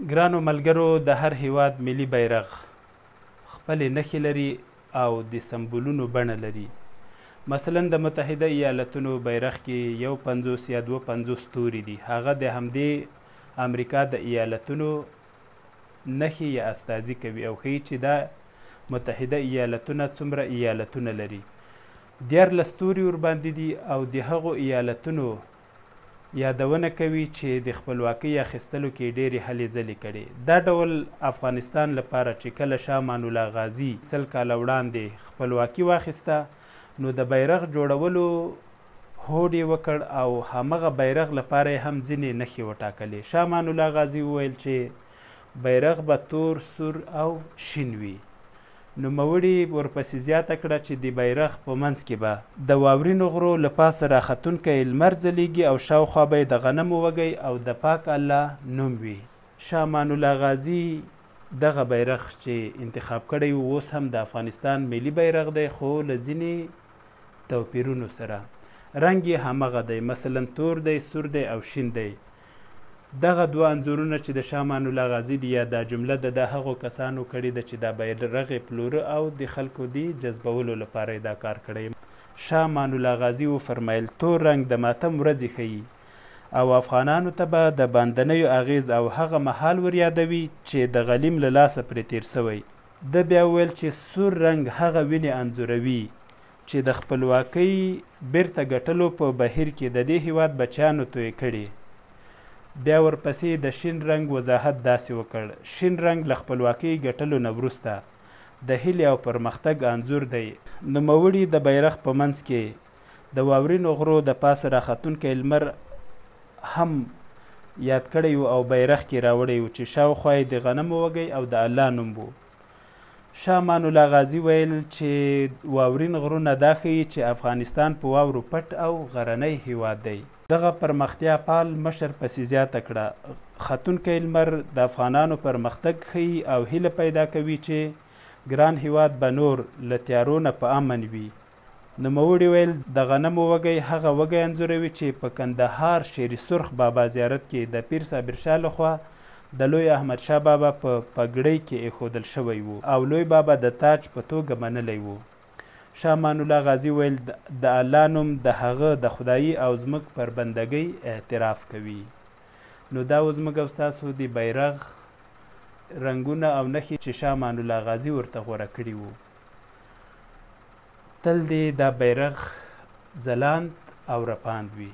ګرانو ملګرو، د هر هیواد ملي بیرغ خپلې نښې لري او د سمبولونو بڼه لري. مثلا د متحده ایالتونو بیرغ کې یو 50 یا 52 ستوري دي. هغه د همدې امریکا د ایالتونو نښې یا استازي کوي او ښیي چې دا متحده ایالتونه څومره ایالتونه لري. 14 ستوري ورباندې دي او د هغو ایالتونو یادونه کوي چې د خپلواکۍ اخیستلو کې ډېرې هلې ځلې کړې. دا ډول افغانستان لپاره چې کله شاه امان الله غازي 100 کاله وړاندې خپلواکي واخیسته، نو د بیرغ جوړولو هوډ یې وکړ او همغه بیرغ لپاره یې هم ځینې نښې وټاکلې. شاه امان الله غازي وویل چې بیرغ به تور، سور او شین وي. نوموړي ورپسې زیاته کړه چې د بیرغ په منځ کې به د واورینو غرو له پاسه راختونکی لمر ځلیږي او شاوخوا به یې د غنمو وږی او د پاک الله نوم وي. شاه امان الله غازي دغه بیرغ چې انتخاب کړی و اوس هم د افغانستان ملي بیرغ دی، خو له ځینې توپیرونو سره. رنګ یې همغه دی، مثلا تور دی، سور دی او شین دی. دغه دوه انځورونه چې د شاه امان الله غازي دي یا دا جمله د هغو کسانو کړې ده چې دا بیرغ یې پلوره او د خلکو د جذبولو لپاره یې دا کار کړی. شاه امان الله غازي وفرمیل تور رنګ د ماتم ورځې ښیي او افغانانو ته به د باندنیو اغیز او هغه مهال ور یادوي چې د غلیم له لاسه پرې تیر سوی. ده بیا وویل چې سور رنګ هغه وینې انځوروي چې د خپلواکۍ بیرته ګټلو په بهیر کې د دې هیواد بچیانو توی کړي. بیا ورپسې د شین رنګ وضاحت داسې وکړ. شین رنګ له خپلواکۍ ګټلو نه وروسته د هیلې او پرمختګ انځور دی. نوموړي د بیرغ په منځ کې د واورینو غرو د پاسه راختونکی لمر هم یاد کړی و او بیرغ کې راوړی و چې شاوخوا یې د غنمو وږی او د الله نوم و. شاه امان الله غازي ویل چې واورین غرونه دا ښیي چې افغانستان په واورو پټ او غرنی هیواد دی. دغه پرمختیا پال مشر پسې زیاته کړه. ختونکی لمر د افغانانو پرمختګ ښیي او هیله پیدا کوي چې ګران هیواد به نور له تیارو نه په امن وي. نوموړي ویل د غنمو وږی هغه وږی انځوروي چې په کندهار شیر سرخ بابا زیارت کې د پیر صابر شاه لخوا د لوی احمد شاه بابا په پګړۍ کې ایښودل شوی و او لوی بابا د تاج په توګه منلی و. شاه امان الله غازي ویل د الله نوم د هغه د خدایي او زموږ پر بندګۍ اعتراف کوي. نو دا و زموږ او ستاسو د بیرغ رنګونه او نښې چې شاه امان الله غازي ورته غوره کړي وو. تل دې دا بیرغ ځلاند او رپاند وي.